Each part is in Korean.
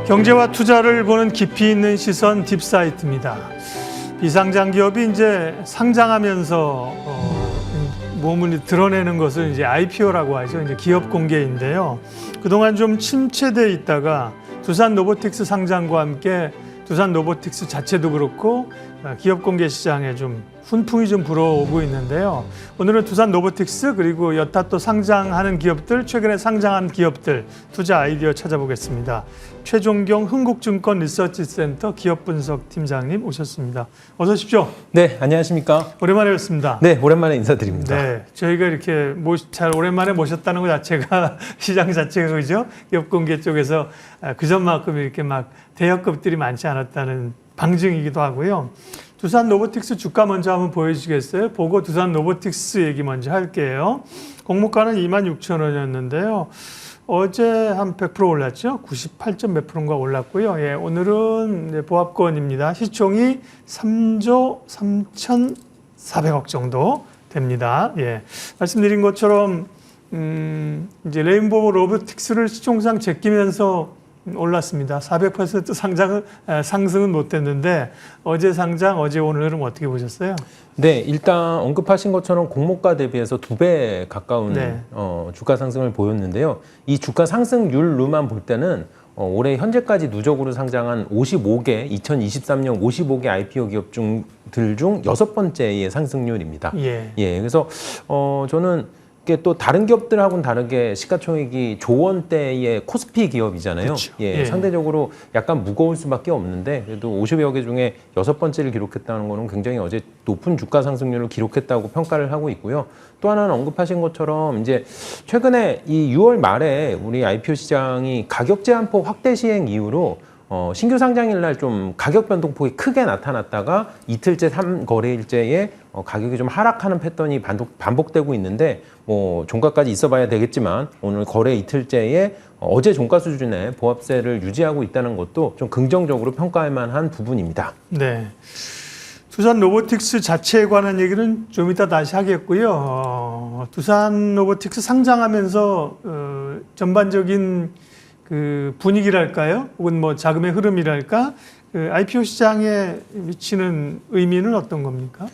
경제와 투자를 보는 깊이 있는 시선 딥사이트입니다. 비상장 기업이 이제 상장하면서 몸을 드러내는 것을 이제 IPO라고 하죠. 이제 기업 공개인데요. 그동안 좀 침체돼 있다가 두산 로보틱스 상장과 함께 두산 로보틱스 자체도 그렇고 기업 공개 시장에 좀 훈풍이 좀 불어오고 있는데요. 오늘은 두산 로보틱스 그리고 여타 또 상장하는 기업들, 최근에 상장한 기업들 투자 아이디어 찾아보겠습니다. 최종경 흥국증권 리서치센터 기업분석팀장님 오셨습니다. 어서 오십시오. 네, 안녕하십니까. 오랜만에 뵙습니다. 네, 오랜만에 인사드립니다. 네, 저희가 이렇게 잘 오랜만에 모셨다는 것 자체가 시장 자체가 그죠? 기업 공개 쪽에서 그전만큼 이렇게 막 대여급들이 많지 않았다는 방증이기도 하고요. 두산 로보틱스 주가 먼저 한번 보여주시겠어요? 보고 두산 로보틱스 얘기 먼저 할게요. 공모가는 26,000원이었는데요. 어제 한 100% 올랐죠? 98점 몇 프로인가 올랐고요. 예, 오늘은 보합권입니다. 시총이 3조 3,400억 정도 됩니다. 예, 말씀드린 것처럼 이제 레인보우 로보틱스를 시총상 제끼면서 올랐습니다. 400% 상승은 못됐는데 어제 상장, 어제 오늘은 어떻게 보셨어요? 네, 일단 언급하신 것처럼 공모가 대비해서 2배 가까운 네. 주가 상승을 보였는데요. 이 주가 상승률로만 볼 때는 올해 현재까지 누적으로 상장한 55개, 2023년 55개 IPO 기업들 중 6번째의 상승률입니다. 예. 그래서 저는 이게 또 다른 기업들하고는 다르게 시가총액이 조원대의 코스피 기업이잖아요. 그렇죠. 예, 상대적으로 약간 무거울 수밖에 없는데 그래도 50여 개 중에 6번째를 기록했다는 거는 굉장히 어제 높은 주가 상승률을 기록했다고 평가를 하고 있고요. 또 하나는 언급하신 것처럼 이제 최근에 이 6월 말에 우리 IPO 시장이 가격 제한폭 확대 시행 이후로 신규 상장일 날 좀 가격 변동폭이 크게 나타났다가 이틀째 3거래일째에 가격이 좀 하락하는 패턴이 반복되고 있는데 뭐 종가까지 있어봐야 되겠지만 오늘 거래 이틀째에 어제 종가 수준의 보합세를 유지하고 있다는 것도 좀 긍정적으로 평가할 만한 부분입니다. 네. 두산 로보틱스 자체에 관한 얘기는 좀 이따 다시 하겠고요. 두산 로보틱스 상장하면서 전반적인 그 분위기랄까요? 혹은 뭐 자금의 흐름이랄까? 그 IPO 시장에 미치는 의미는 어떤 겁니까?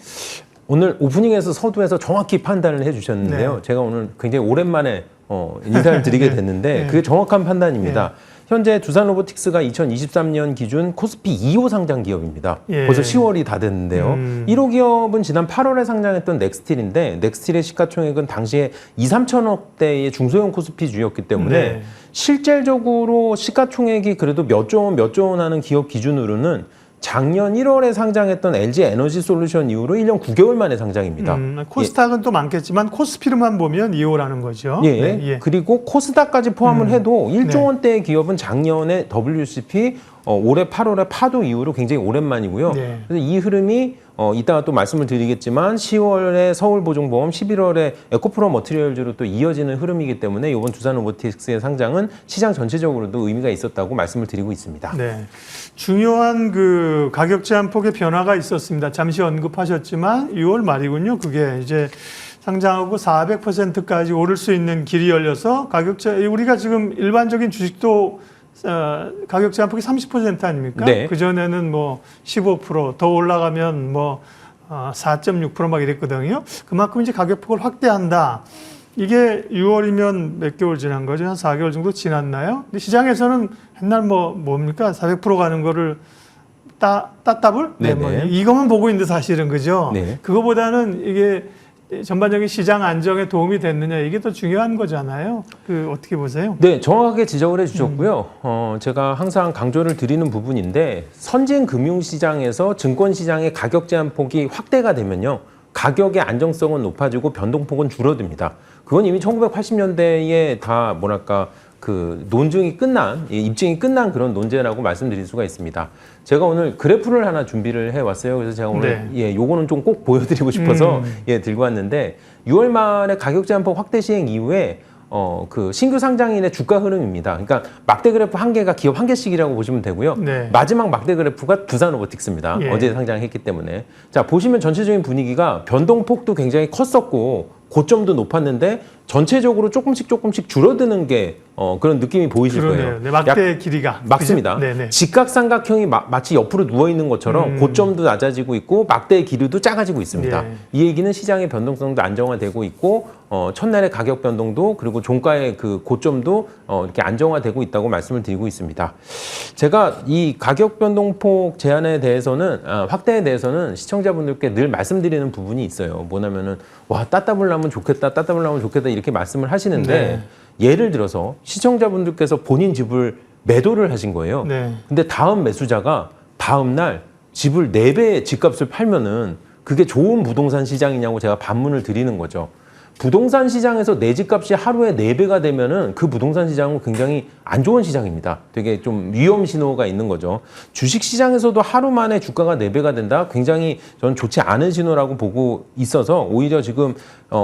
오늘 오프닝에서 서두에서 정확히 판단을 해주셨는데요. 네. 제가 오늘 굉장히 오랜만에 인사를 드리게 됐는데 네. 그게 정확한 판단입니다. 네. 현재 두산 로보틱스가 2023년 기준 코스피 2호 상장 기업입니다. 예. 벌써 10월이 다 됐는데요. 1호 기업은 지난 8월에 상장했던 넥스틸인데 넥스틸의 시가총액은 당시에 2, 3천억대의 중소형 코스피주였기 때문에 네. 실질적으로 시가총액이 그래도 몇 조 원 하는 기업 기준으로는 작년 1월에 상장했던 LG 에너지 솔루션 이후로 1년 9개월 만에 상장입니다. 코스닥은 또 많겠지만 코스피로만 보면 2호라는 거죠. 예. 네, 예. 그리고 코스닥까지 포함을 해도 1조 원대의 기업은 작년에 WCP, 올해 8월에 파도 이후로 굉장히 오랜만이고요. 네. 그래서 이 흐름이 이따가 또 말씀을 드리겠지만 10월에 서울보증보험, 11월에 에코프로 머티리얼즈로 또 이어지는 흐름이기 때문에 이번 두산 로보틱스의 상장은 시장 전체적으로도 의미가 있었다고 말씀을 드리고 있습니다. 네. 중요한 그 가격 제한폭의 변화가 있었습니다. 잠시 언급하셨지만 6월 말이군요. 그게 이제 상장하고 400%까지 오를 수 있는 길이 열려서 우리가 지금 일반적인 주식도 가격 제한폭이 30% 아닙니까? 네. 그전에는 뭐 15%, 더 올라가면 뭐 4.6% 막 이랬거든요. 그만큼 이제 가격폭을 확대한다. 이게 6월이면 몇 개월 지난 거죠? 한 4개월 정도 지났나요? 근데 시장에서는 옛날 뭡니까? 400% 가는 거를 따따블? 네, 뭐 이것만 보고 있는데 사실은 그죠? 네. 그거보다는 이게 전반적인 시장 안정에 도움이 됐느냐 이게 더 중요한 거잖아요. 그 어떻게 보세요? 네, 정확하게 지적을 해주셨고요. 제가 항상 강조를 드리는 부분인데 선진 금융시장에서 증권시장의 가격 제한폭이 확대가 되면요. 가격의 안정성은 높아지고 변동폭은 줄어듭니다. 그건 이미 1980년대에 다 그 논증이 끝난, 입증이 끝난 그런 논제라고 말씀드릴 수가 있습니다. 제가 오늘 그래프를 하나 준비를 해왔어요. 그래서 제가 오늘 요거는 좀 꼭 보여드리고 싶어서 들고 왔는데 6월 말에 가격 제한폭 확대 시행 이후에 그 신규 상장인의 주가 흐름입니다. 그러니까 막대 그래프 한 개가 기업 한 개씩이라고 보시면 되고요. 네. 마지막 막대 그래프가 두산 로보틱스입니다. 예. 어제 상장했기 때문에. 자, 보시면 전체적인 분위기가 변동폭도 굉장히 컸었고 고점도 높았는데 전체적으로 조금씩 줄어드는 게 그런 느낌이 보이실 그러네요. 거예요. 네, 막대 길이가 맞습니다. 그죠? 네네. 직각삼각형이 마치 옆으로 누워 있는 것처럼 고점도 낮아지고 있고 막대의 길이도 작아지고 있습니다. 네. 이 얘기는 시장의 변동성도 안정화되고 있고 첫날의 가격 변동도 그리고 종가의 그 고점도 이렇게 안정화되고 있다고 말씀을 드리고 있습니다. 제가 이 가격 변동폭 제한에 대해서는 확대에 대해서는 시청자분들께 늘 말씀드리는 부분이 있어요. 뭐냐면은 와 따따블라면 좋겠다, 따따블라면 좋겠다 이렇게 말씀을 하시는데. 네. 예를 들어서 시청자분들께서 본인 집을 매도를 하신 거예요. 네. 근데 다음 매수자가 다음 날 집을 4배의 집값을 팔면은 그게 좋은 부동산 시장이냐고 제가 반문을 드리는 거죠. 부동산 시장에서 내 집값이 하루에 4배가 되면은 그 부동산 시장은 굉장히 안 좋은 시장입니다. 되게 좀 위험 신호가 있는 거죠. 주식 시장에서도 하루 만에 주가가 4배가 된다? 굉장히 저는 좋지 않은 신호라고 보고 있어서 오히려 지금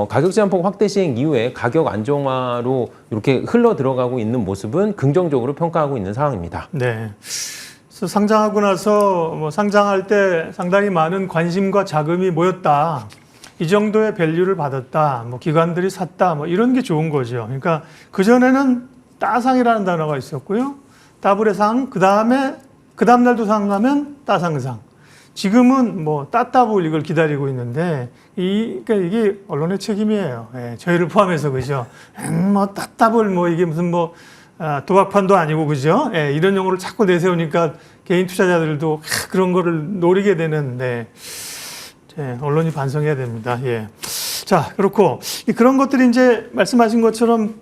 가격 제한폭 확대 시행 이후에 가격 안정화로 이렇게 흘러 들어가고 있는 모습은 긍정적으로 평가하고 있는 상황입니다. 네. 그래서 상장하고 나서 뭐 상장할 때 상당히 많은 관심과 자금이 모였다. 이 정도의 밸류를 받았다. 뭐 기관들이 샀다. 뭐 이런 게 좋은 거죠. 그러니까 그전에는 따상이라는 단어가 있었고요. 따블의 상, 그 다음 날도 상하면 따상상. 지금은 뭐 따따블 이걸 기다리고 있는데 그러니까 이게 언론의 책임이에요. 예, 저희를 포함해서 그죠. 뭐 따따블 뭐 이게 무슨 뭐 도박판도 아니고 그죠. 예, 이런 용어를 자꾸 내세우니까 개인 투자자들도 그런 거를 노리게 되는데 언론이 반성해야 됩니다. 예. 자, 그렇고 그런 것들이 이제 말씀하신 것처럼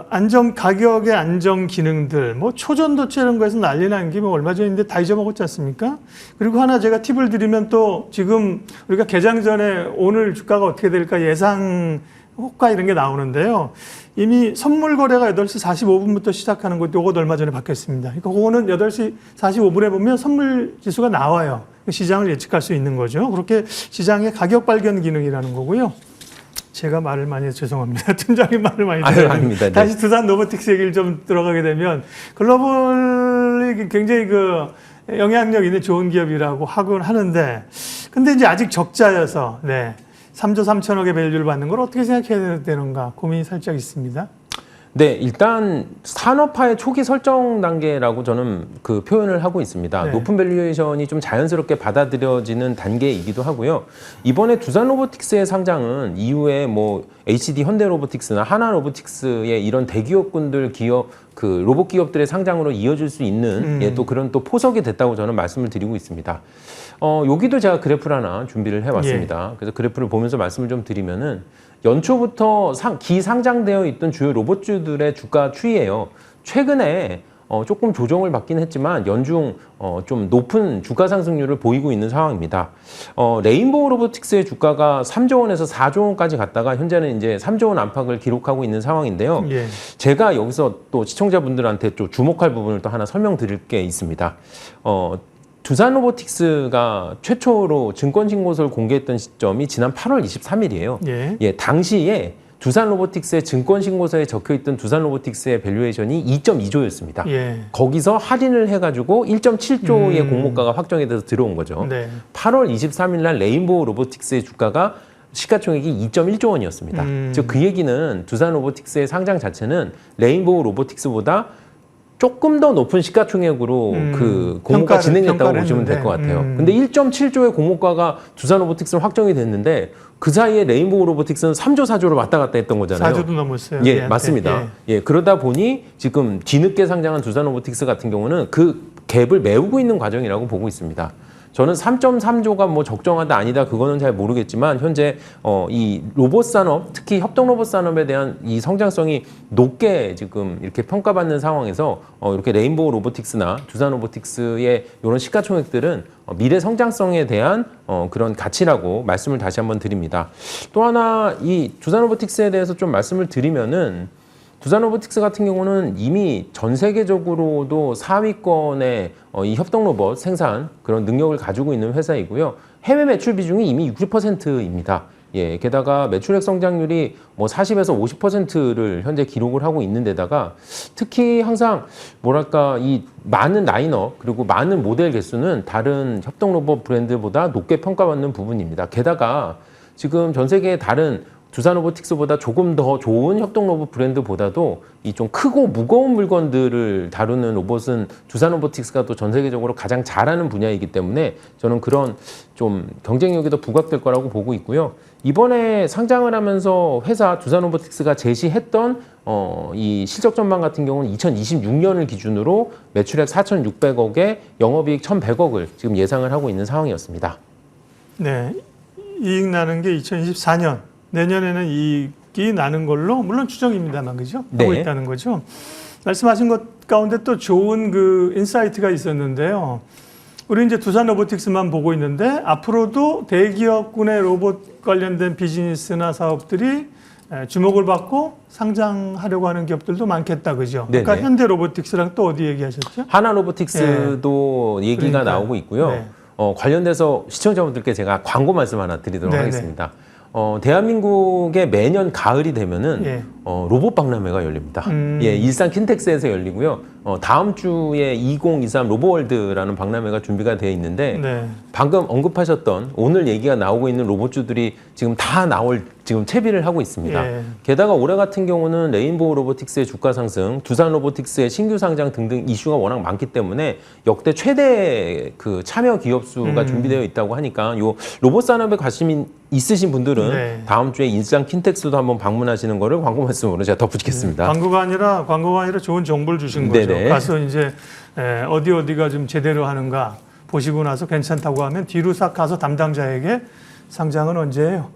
안정 가격의 안정 기능들, 뭐 초전도체 이런 거에서 난리 난 게 뭐 얼마 전인데 다 잊어먹었지 않습니까? 그리고 하나 제가 팁을 드리면 또 지금 우리가 개장 전에 오늘 주가가 어떻게 될까 예상 호가 이런 게 나오는데요. 이미 선물 거래가 8시 45분부터 시작하는 것도 이것 얼마 전에 바뀌었습니다. 그러니까 그거는 8시 45분에 보면 선물 지수가 나와요. 시장을 예측할 수 있는 거죠. 그렇게 시장의 가격 발견 기능이라는 거고요. 제가 말을 많이 해서 죄송합니다. 팀장님 말을 많이 아유, 아닙니다. 네. 다시 두산 로보틱스 얘기를 좀 들어가게 되면 글로벌이 굉장히 그 영향력 있는 좋은 기업이라고 하곤 하는데 근데 이제 아직 적자여서 3조 3천억의 밸류를 받는 걸 어떻게 생각해야 되는가 고민이 살짝 있습니다. 네, 일단 산업화의 초기 설정 단계라고 저는 그 표현을 하고 있습니다. 네. 높은 밸류에이션이 좀 자연스럽게 받아들여지는 단계이기도 하고요. 이번에 두산 로보틱스의 상장은 이후에 뭐 HD 현대로보틱스나 하나로보틱스의 이런 대기업군들 기업 그 로봇 기업들의 상장으로 이어질 수 있는 또 그런 또 포석이 됐다고 저는 말씀을 드리고 있습니다. 여기도 제가 그래프를 하나 준비를 해왔습니다. 그래서 그래프를 보면서 말씀을 좀 드리면은 연초부터 기상장되어 있던 주요 로봇주들의 주가 추이예요. 최근에 조금 조정을 받긴 했지만 연중 좀 높은 주가 상승률을 보이고 있는 상황입니다. 레인보우 로보틱스의 주가가 3조 원에서 4조 원까지 갔다가 현재는 이제 3조 원 안팎을 기록하고 있는 상황인데요. 예. 제가 여기서 또 시청자분들한테 좀 주목할 부분을 또 하나 설명드릴 게 있습니다. 두산 로보틱스가 최초로 증권 신고서를 공개했던 시점이 지난 8월 23일이에요. 예. 당시에 두산 로보틱스의 증권 신고서에 적혀 있던 두산 로보틱스의 밸류에이션이 2.2조였습니다. 예. 거기서 할인을 해가지고 1.7조의 공모가가 확정이 돼서 들어온 거죠. 네. 8월 23일 날 레인보우 로보틱스의 주가가 시가총액이 2.1조 원이었습니다. 즉 그 얘기는 두산 로보틱스의 상장 자체는 레인보우 로보틱스보다 조금 더 높은 시가총액으로 그 공모가 진행됐다고 보시면 될 것 같아요. 근데 1.7조의 공모가가 두산 로보틱스는 확정이 됐는데 그 사이에 레인보우 로보틱스는 3조, 4조로 왔다 갔다 했던 거잖아요. 4조도 넘었어요. 예, 얘한테. 맞습니다. 예, 그러다 보니 지금 뒤늦게 상장한 두산 로보틱스 같은 경우는 그 갭을 메우고 있는 과정이라고 보고 있습니다. 저는 3.3조가 뭐 적정하다 아니다 그거는 잘 모르겠지만 현재 이 로봇 산업 특히 협동 로봇 산업에 대한 이 성장성이 높게 지금 이렇게 평가받는 상황에서 이렇게 레인보우 로보틱스나 두산 로보틱스의 이런 시가총액들은 미래 성장성에 대한 그런 가치라고 말씀을 다시 한번 드립니다. 또 하나 이 두산 로보틱스에 대해서 좀 말씀을 드리면은 두산 로보틱스 같은 경우는 이미 전 세계적으로도 4위권의 이 협동 로봇 생산 그런 능력을 가지고 있는 회사이고요. 해외 매출 비중이 이미 60%입니다. 예, 게다가 매출액 성장률이 뭐 40에서 50%를 현재 기록을 하고 있는 데다가 특히 항상 뭐랄까 이 많은 라인업 그리고 많은 모델 개수는 다른 협동 로봇 브랜드보다 높게 평가받는 부분입니다. 게다가 지금 전 세계의 다른 두산 로보틱스보다 조금 더 좋은 협동 로봇 브랜드보다도 이 좀 크고 무거운 물건들을 다루는 로봇은 두산 로보틱스가 또 전 세계적으로 가장 잘하는 분야이기 때문에 저는 그런 좀 경쟁력이 더 부각될 거라고 보고 있고요. 이번에 상장을 하면서 회사 두산 로보틱스가 제시했던 이 실적 전망 같은 경우는 2026년을 기준으로 매출액 4,600억에 영업이익 1,100억을 지금 예상을 하고 있는 상황이었습니다. 네, 이익 나는 게 2024년 내년에는 이익이 나는 걸로 물론 추정입니다만 그죠? 네. 하고 있다는 거죠. 말씀하신 것 가운데 또 좋은 그 인사이트가 있었는데요. 우리 이제 두산 로보틱스만 보고 있는데 앞으로도 대기업군의 로봇 관련된 비즈니스나 사업들이 주목을 받고 상장하려고 하는 기업들도 많겠다, 그죠? 네네. 그러니까 현대 로보틱스랑 또 어디 얘기하셨죠? 하나 로보틱스도 얘기가 그러니까요. 나오고 있고요. 네. 관련돼서 시청자분들께 제가 광고 말씀 하나 드리도록 네네. 하겠습니다. 대한민국에 매년 가을이 되면은 예. 로봇 박람회가 열립니다. 예, 일산 킨텍스에서 열리고요. 다음 주에 2023 로보월드라는 박람회가 준비가 되어 있는데 네. 방금 언급하셨던 오늘 얘기가 나오고 있는 로봇주들이 지금 다 나올 지금 채비를 하고 있습니다. 예. 게다가 올해 같은 경우는 레인보우 로보틱스의 주가 상승, 두산 로보틱스의 신규 상장 등등 이슈가 워낙 많기 때문에 역대 최대 그 참여 기업 수가 준비되어 있다고 하니까 요 로봇 산업에 관심이 있으신 분들은 네. 다음 주에 일산 킨텍스도 한번 방문하시는 거를 광고 말씀으로 제가 덧붙이겠습니다. 광고가 아니라 좋은 정보를 주신 거죠. 네네. 가서 이제 어디가 좀 제대로 하는가 보시고 나서 괜찮다고 하면 뒤로 싹 가서 담당자에게 상장은 언제예요?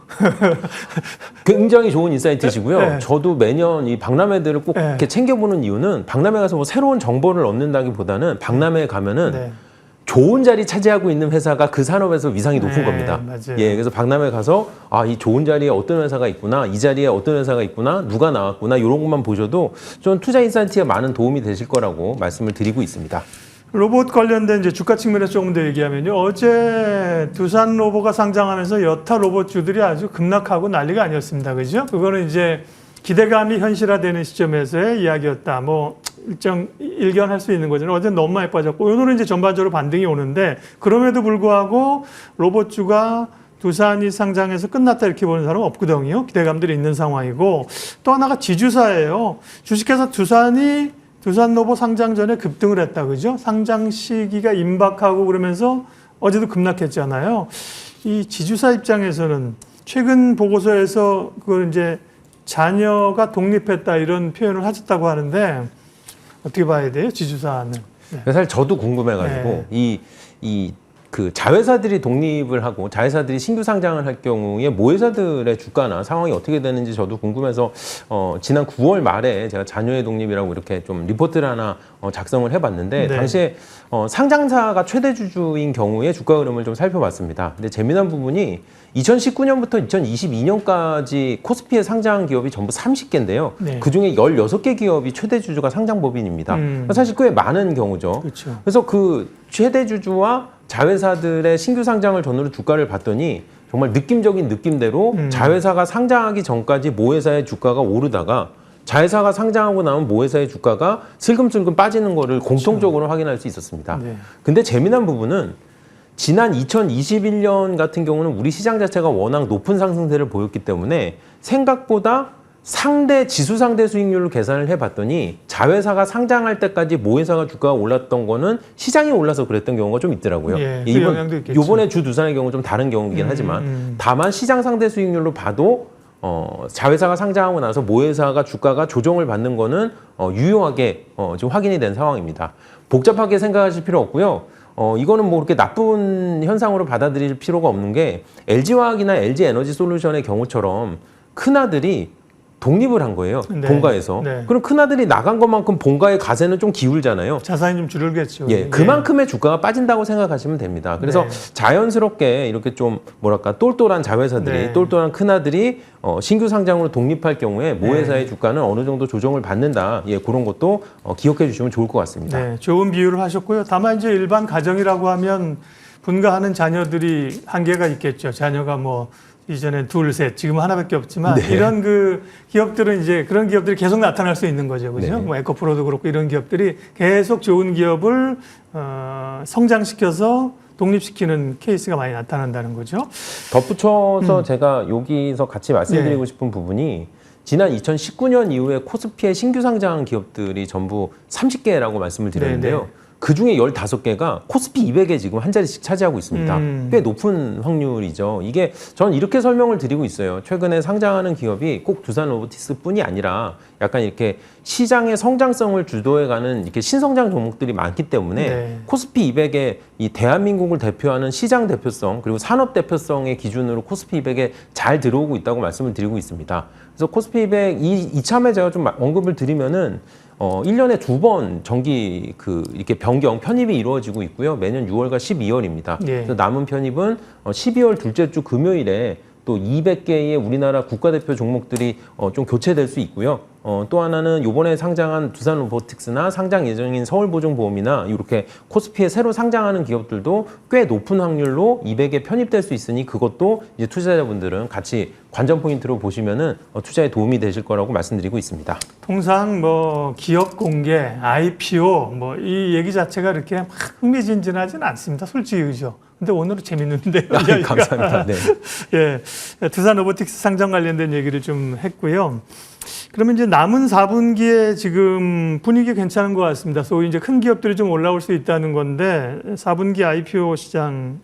굉장히 좋은 인사이트시고요. 네. 저도 매년 이 박람회들을 꼭 네. 이렇게 챙겨보는 이유는 박람회 가서 뭐 새로운 정보를 얻는다기보다는 박람회에 가면은 네. 좋은 자리 차지하고 있는 회사가 그 산업에서 위상이 높은 네, 겁니다. 맞아요. 예, 그래서 박람회 가서 이 좋은 자리에 어떤 회사가 있구나, 이 자리에 어떤 회사가 있구나, 누가 나왔구나 이런 것만 보셔도 좀 투자 인사이트에 많은 도움이 되실 거라고 말씀을 드리고 있습니다. 로봇 관련된 이제 주가 측면에서 조금 더 얘기하면요. 어제 두산 로보가 상장하면서 여타 로봇주들이 아주 급락하고 난리가 아니었습니다. 그죠? 그거는 이제 기대감이 현실화되는 시점에서의 이야기였다. 뭐 일정 일견할 수 있는 거잖아요. 어제 너무 많이 빠졌고 오늘은 이제 전반적으로 반등이 오는데 그럼에도 불구하고 로봇주가 두산이 상장해서 끝났다 이렇게 보는 사람은 없거든요. 기대감들이 있는 상황이고 또 하나가 지주사예요. 주식회사 두산 로보 상장 전에 급등을 했다, 그죠? 상장 시기가 임박하고 그러면서 어제도 급락했잖아요. 이 지주사 입장에서는 최근 보고서에서 그걸 이제 자녀가 독립했다 이런 표현을 하셨다고 하는데 어떻게 봐야 돼요, 지주사는? 네. 사실 저도 궁금해가지고 그 자회사들이 독립을 하고 자회사들이 신규 상장을 할 경우에 모회사들의 주가나 상황이 어떻게 되는지 저도 궁금해서 지난 9월 말에 제가 자녀의 독립이라고 이렇게 좀 리포트를 하나 작성을 해봤는데 네. 당시에 상장사가 최대 주주인 경우에 주가 흐름을 좀 살펴봤습니다. 근데 재미난 부분이 2019년부터 2022년까지 코스피에 상장 기업이 전부 30개인데요. 네. 그중에 16개 기업이 최대 주주가 상장 법인입니다. 사실 꽤 많은 경우죠. 그렇죠. 그래서 그 최대 주주와 자회사들의 신규 상장을 전후로 주가를 봤더니 정말 느낌적인 느낌대로 자회사가 상장하기 전까지 모회사의 주가가 오르다가 자회사가 상장하고 나면 모회사의 주가가 슬금슬금 빠지는 거를 공통적으로 확인할 수 있었습니다. 네. 근데 재미난 부분은 지난 2021년 같은 경우는 우리 시장 자체가 워낙 높은 상승세를 보였기 때문에 생각보다 지수 상대 수익률을 계산을 해봤더니 자회사가 상장할 때까지 모회사가 주가가 올랐던 거는 시장이 올라서 그랬던 경우가 좀 있더라고요. 예, 그 영향도 있겠죠. 이번에 주 두산의 경우 좀 다른 경우이긴 하지만 다만 시장 상대 수익률로 봐도 자회사가 상장하고 나서 모회사가 주가가 조정을 받는 거는 유효하게 지금 확인이 된 상황입니다. 복잡하게 생각하실 필요 없고요. 이거는 뭐 그렇게 나쁜 현상으로 받아들일 필요가 없는 게 LG화학이나 LG에너지솔루션의 경우처럼 큰아들이 독립을 한 거예요. 네. 본가에서. 네. 그럼 큰아들이 나간 것만큼 본가의 가세는 좀 기울잖아요. 자산이 좀 줄겠죠. 예, 그만큼의 주가가 빠진다고 생각하시면 됩니다. 그래서 네. 자연스럽게 이렇게 좀 똘똘한 자회사들이, 네. 똘똘한 큰아들이 신규 상장으로 독립할 경우에 모회사의 주가는 어느 정도 조정을 받는다. 예, 그런 것도 기억해 주시면 좋을 것 같습니다. 네, 좋은 비유를 하셨고요. 다만 이제 일반 가정이라고 하면 분가하는 자녀들이 한계가 있겠죠. 자녀가 뭐 이전엔 둘, 셋, 지금 하나밖에 없지만 네. 이런 그 기업들은 이제 그런 기업들이 계속 나타날 수 있는 거죠. 그죠? 네. 뭐 에코프로도 그렇고 이런 기업들이 계속 좋은 기업을 성장시켜서 독립시키는 케이스가 많이 나타난다는 거죠. 덧붙여서 제가 여기서 같이 말씀드리고 싶은 부분이 지난 2019년 이후에 코스피에 신규 상장한 기업들이 전부 30개라고 말씀을 드렸는데요. 네네. 그중에 15개가 코스피 200에 지금 한 자리씩 차지하고 있습니다. 꽤 높은 확률이죠. 이게 저는 이렇게 설명을 드리고 있어요. 최근에 상장하는 기업이 꼭 두산 로보틱스뿐이 아니라 약간 이렇게 시장의 성장성을 주도해가는 이렇게 신성장 종목들이 많기 때문에 네. 코스피 200에 이 대한민국을 대표하는 시장 대표성 그리고 산업 대표성의 기준으로 코스피 200에 잘 들어오고 있다고 말씀을 드리고 있습니다. 그래서 코스피 200 이참에 제가 좀 언급을 드리면은 1년에 2번 정기 이렇게 변경 편입이 이루어지고 있고요. 매년 6월과 12월입니다. 예. 그래서 남은 편입은 12월 둘째 주 금요일에 또 200개의 우리나라 국가대표 종목들이 좀 교체될 수 있고요. 또 하나는 이번에 상장한 두산 로보틱스나 상장 예정인 서울보증보험이나 이렇게 코스피에 새로 상장하는 기업들도 꽤 높은 확률로 200에 편입될 수 있으니 그것도 이제 투자자분들은 같이 관전 포인트로 보시면은 투자에 도움이 되실 거라고 말씀드리고 있습니다. 통상 뭐 기업 공개, IPO 뭐 이 얘기 자체가 그렇게 막 흥미진진하지는 않습니다. 솔직히 그죠. 근데 오늘은 재밌는데요. 감사합니다. 네. 예, 두산 로보틱스 상장 관련된 얘기를 좀 했고요. 그러면 이제 남은 4분기에 지금 분위기 괜찮은 것 같습니다. 소위 이제 큰 기업들이 좀 올라올 수 있다는 건데 4분기 IPO 시장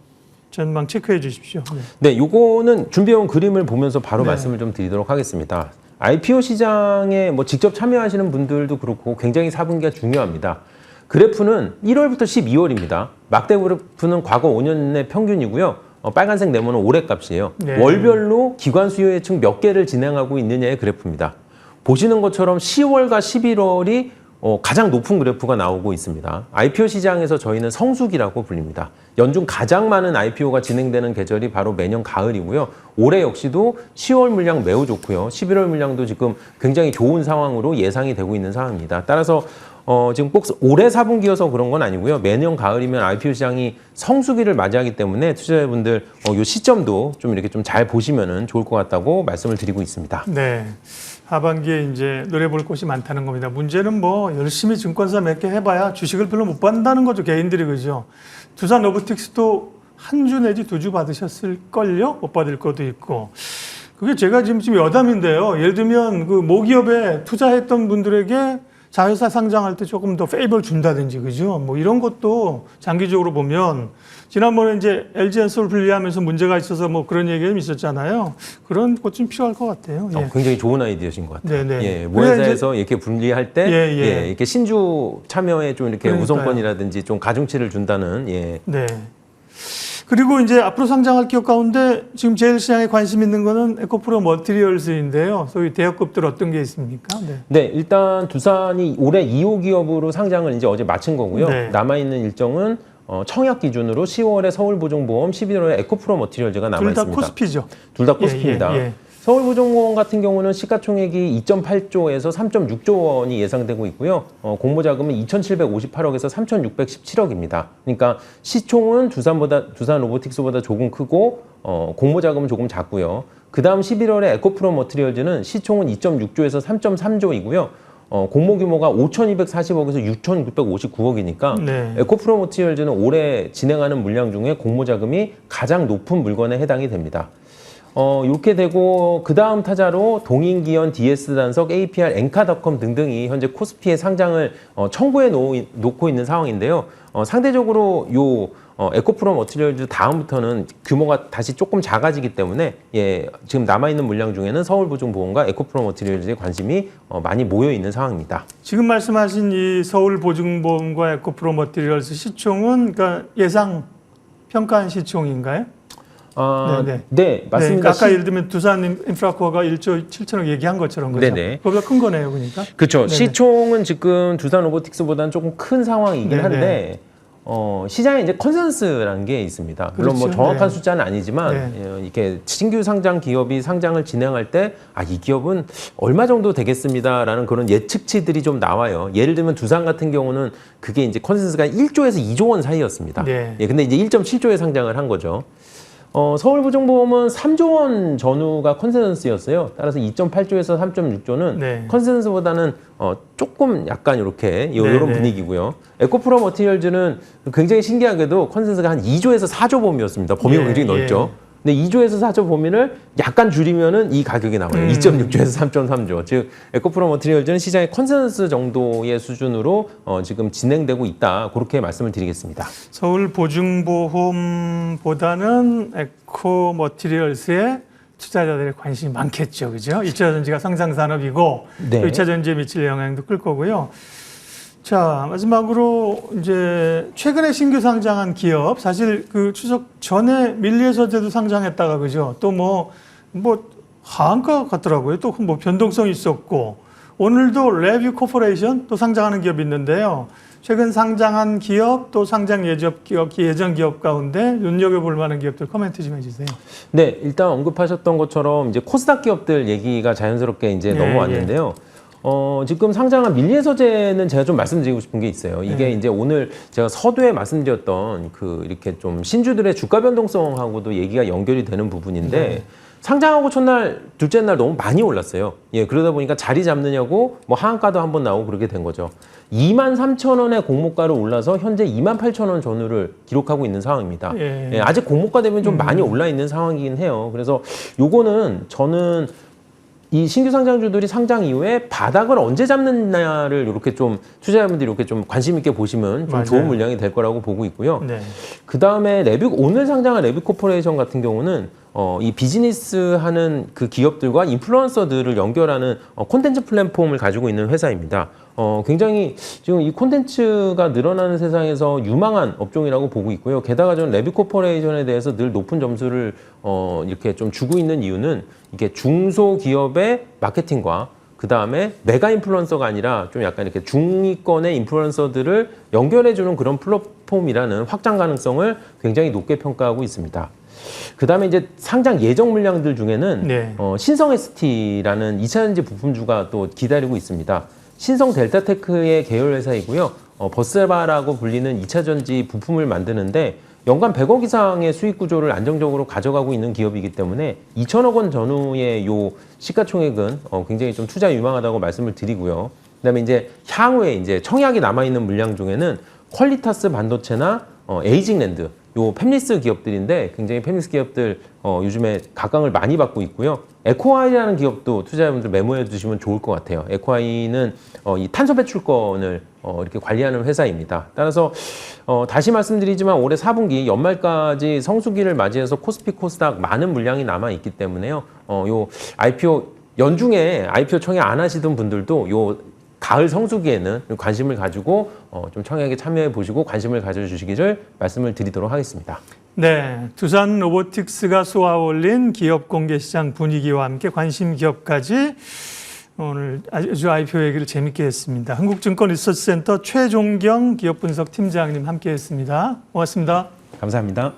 전망 체크해 주십시오. 네, 요거는 준비해온 그림을 보면서 바로 네. 말씀을 좀 드리도록 하겠습니다. IPO 시장에 뭐 직접 참여하시는 분들도 그렇고 굉장히 4분기가 중요합니다. 그래프는 1월부터 12월입니다. 막대 그래프는 과거 5년의 평균이고요. 빨간색 네모는 올해 값이에요. 네. 월별로 기관 수요 예측 몇 개를 진행하고 있느냐의 그래프입니다. 보시는 것처럼 10월과 11월이 가장 높은 그래프가 나오고 있습니다. IPO 시장에서 저희는 성수기라고 불립니다. 연중 가장 많은 IPO가 진행되는 계절이 바로 매년 가을이고요. 올해 역시도 10월 물량 매우 좋고요. 11월 물량도 지금 굉장히 좋은 상황으로 예상이 되고 있는 상황입니다. 따라서 지금 꼭 올해 4분기여서 그런 건 아니고요. 매년 가을이면 IPO 시장이 성수기를 맞이하기 때문에 투자자분들 이 시점도 좀 이렇게 좀 잘 보시면 좋을 것 같다고 말씀을 드리고 있습니다. 네. 하반기에 이제 노래 볼 곳이 많다는 겁니다. 문제는 뭐 열심히 증권사 몇 개 해봐야 주식을 별로 못 받는다는 거죠. 개인들이 그죠. 두산 로보틱스도 한 주 내지 2주 받으셨을걸요? 못 받을 것도 있고. 그게 제가 지금 여담인데요. 예를 들면 그 모기업에 투자했던 분들에게 자회사 상장할 때 조금 더 페이버를 준다든지 그죠? 뭐 이런 것도 장기적으로 보면 지난번에 이제 LG엔솔 분리하면서 문제가 있어서 뭐 그런 얘기가 있었잖아요. 그런 것 좀 필요할 것 같아요. 예. 굉장히 좋은 아이디어신 것 같아요. 네네. 예, 모회사에서 이렇게 분리할 때 예. 이렇게 신주 참여에 좀 이렇게 그러니까요. 우선권이라든지 좀 가중치를 준다는 네. 그리고 이제 앞으로 상장할 기업 가운데 지금 제일 시장에 관심 있는 거는 에코프로 머티리얼스인데요. 소위 대역급들 어떤 게 있습니까? 네, 일단 두산이 올해 2호 기업으로 상장을 이제 어제 마친 거고요. 네. 남아있는 일정은 청약 기준으로 10월에 서울보증보험, 11월에 에코프로 머티리얼즈가 둘 다 남아있습니다. 코스피죠. 둘 다 코스피입니다. 예. 서울보증보험 같은 경우는 시가총액이 2.8조에서 3.6조 원이 예상되고 있고요. 공모자금은 2,758억에서 3,617억입니다. 그러니까 시총은 두산 로보틱스보다 조금 크고 공모자금은 조금 작고요. 그 다음 11월에 에코프로 머티리얼즈는 시총은 2.6조에서 3.3조이고요. 공모 규모가 5,240억에서 6,959억이니까 네. 에코프로 머티리얼즈는 올해 진행하는 물량 중에 공모자금이 가장 높은 물건에 해당이 됩니다. 이렇게 되고 그 다음 타자로 동인기현, DS단석, APR, 엔카닷컴 등등이 현재 코스피에 상장을 청구해 놓고 있는 상황인데요. 상대적으로 에코프로 머티리얼즈 다음부터는 규모가 다시 조금 작아지기 때문에 지금 남아있는 물량 중에는 서울보증보험과 에코프로 머티리얼즈에 관심이 많이 모여 있는 상황입니다. 지금 말씀하신 이 서울보증보험과 에코프로 머티리얼스 시총은 그러니까 예상 평가한 시총인가요? 네, 맞습니다. 그러니까 아까 예를 들면 두산 인프라코어가 1조 7천억 얘기한 것처럼 그죠? 네네. 그보다 큰 거네요, 그러니까. 그렇죠. 네네. 시총은 지금 두산 로보틱스보다는 조금 큰 상황이긴 네네. 한데 시장에 이제 컨센서스라는 게 있습니다. 물론 뭐 그렇죠. 정확한 네. 숫자는 아니지만 이렇게 신규 상장 기업이 상장을 진행할 때 이 기업은 얼마 정도 되겠습니다라는 그런 예측치들이 좀 나와요. 예를 들면 두산 같은 경우는 그게 이제 컨센서스가 1조에서 2조 원 사이였습니다. 네. 근데 이제 1.7조에 상장을 한 거죠. 서울부정보험은 3조 원 전후가 컨센서스였어요. 따라서 2.8조에서 3.6조는 네. 컨센서스보다는 조금 약간 이렇게 이런 네. 분위기고요. 에코프로 머티리얼즈는 굉장히 신기하게도 컨센서스가 한 2조에서 4조 범위였습니다. 범위가 예, 굉장히 넓죠. 예. 근데 2조에서 4조 범위를 약간 줄이면은 이 가격이 나와요. 2.6조에서 3.3조. 즉 에코프로 머티리얼즈는 시장의 컨센서스 정도의 수준으로 지금 진행되고 있다. 그렇게 말씀을 드리겠습니다. 서울 보증보험보다는 에코 머티리얼스에 투자자들의 관심이 많겠죠. 그죠? 2차 전지가 상상 산업이고 네. 또 2차 전지에 미칠 영향도 클 거고요. 자, 마지막으로 이제 최근에 신규 상장한 기업, 사실 그 추석 전에 밀리에서제도 상장했다가 그죠? 또 뭐 하한가 같더라고요. 또 뭐 변동성이 있었고 오늘도 레뷰 코퍼레이션 또 상장하는 기업이 있는데요. 최근 상장한 기업 또 상장 예정 기업 가운데 눈여겨볼 만한 기업들 코멘트 좀 해주세요. 네, 일단 언급하셨던 것처럼 이제 코스닥 기업들 얘기가 자연스럽게 이제 예, 넘어왔는데요. 지금 상장한 밀리에서제는 제가 좀 말씀드리고 싶은 게 있어요. 이게 이제 오늘 제가 서두에 말씀드렸던 그 이렇게 좀 신주들의 주가 변동성하고도 얘기가 연결이 되는 부분인데 상장하고 첫날, 둘째 날 너무 많이 올랐어요. 예, 그러다 보니까 자리 잡느냐고 뭐 하한가도 한번 나오고 그렇게 된 거죠. 23,000원의 공모가를 올라서 현재 28,000원 전후를 기록하고 있는 상황입니다. 예. 예, 아직 공모가 대비 좀 많이 올라 있는 상황이긴 해요. 그래서 요거는 저는 이 신규 상장주들이 상장 이후에 바닥을 언제 잡느냐를 이렇게 좀 투자자분들이 이렇게 좀 관심 있게 보시면 좀 맞아요. 좋은 물량이 될 거라고 보고 있고요. 네. 그 다음에 오늘 상장한 레뷰 코퍼레이션 같은 경우는 이 비즈니스 하는 그 기업들과 인플루언서들을 연결하는 콘텐츠 플랫폼을 가지고 있는 회사입니다. 굉장히 지금 이 콘텐츠가 늘어나는 세상에서 유망한 업종이라고 보고 있고요. 게다가 저는 레뷰 코퍼레이션에 대해서 늘 높은 점수를 이렇게 좀 주고 있는 이유는 이게 중소기업의 마케팅과 그 다음에 메가 인플루언서가 아니라 좀 약간 이렇게 중위권의 인플루언서들을 연결해주는 그런 플랫폼이라는 확장 가능성을 굉장히 높게 평가하고 있습니다. 그 다음에 이제 상장 예정 물량들 중에는 네. 신성 ST라는 2차전지 부품주가 또 기다리고 있습니다. 신성 델타테크의 계열 회사이고요. 버세바라고 불리는 2차전지 부품을 만드는데 연간 100억 이상의 수익 구조를 안정적으로 가져가고 있는 기업이기 때문에 2천억 원 전후의 요 시가총액은 굉장히 좀 투자 유망하다고 말씀을 드리고요. 그다음에 이제 향후에 이제 청약이 남아 있는 물량 중에는 퀄리타스 반도체나 에이징랜드 요 팹리스 기업들인데 굉장히 팹리스 기업들 요즘에 각광을 많이 받고 있고요. 에코아이라는 기업도 투자자분들 메모해 두시면 좋을 것 같아요. 에코아이는 이 탄소 배출권을 이렇게 관리하는 회사입니다. 따라서 다시 말씀드리지만 올해 4분기 연말까지 성수기를 맞이해서 코스피 코스닥 많은 물량이 남아 있기 때문에요. 요 IPO 연중에 IPO 청약 안 하시던 분들도 요 가을 성수기에는 관심을 가지고 좀 청약에 참여해 보시고 관심을 가져주시기를 말씀을 드리도록 하겠습니다. 네, 두산 로보틱스가 쏘아올린 기업 공개 시장 분위기와 함께 관심 기업까지 오늘 아주 IPO 얘기를 재밌게 했습니다. 한국증권 리서치센터 최종경 기업 분석 팀장님 함께했습니다. 고맙습니다. 감사합니다.